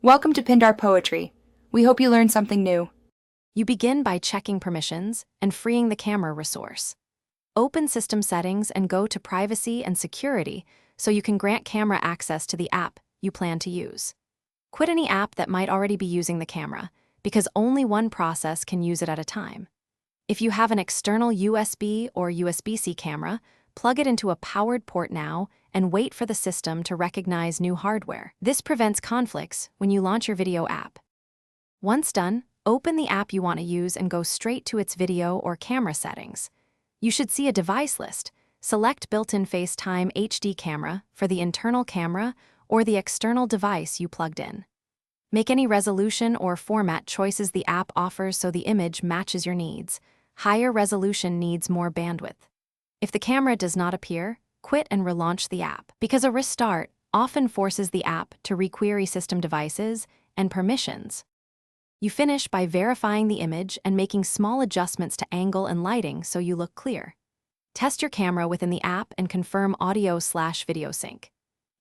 Welcome to Pindar Poetry. We hope you learned something new. You begin by checking permissions and freeing the camera resource. Open System Settings and go to Privacy and Security so you can grant camera access to the app you plan to use. Quit any app that might already be using the camera, because only one process can use it at a time. If you have an external USB or USB-C camera, plug it into a powered port now and wait for the system to recognize new hardware. This prevents conflicts when you launch your video app. Once done, open the app you want to use and go straight to its video or camera settings. You should see a device list. Select built-in FaceTime HD camera for the internal camera or the external device you plugged in. Make any resolution or format choices the app offers so the image matches your needs. Higher resolution needs more bandwidth. If the camera does not appear, quit and relaunch the app, because a restart often forces the app to requery system devices and permissions. You finish by verifying the image and making small adjustments to angle and lighting so you look clear. Test your camera within the app and confirm audio/video sync.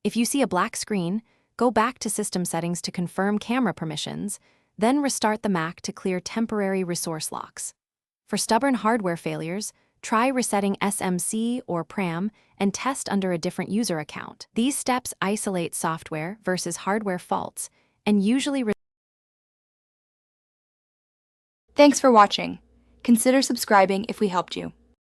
If you see a black screen, go back to System Settings to confirm camera permissions, then restart the Mac to clear temporary resource locks. For stubborn hardware failures, try resetting SMC or PRAM and test under a different user account. These steps isolate software versus hardware faults and usually Thanks for watching. Consider subscribing if we helped you.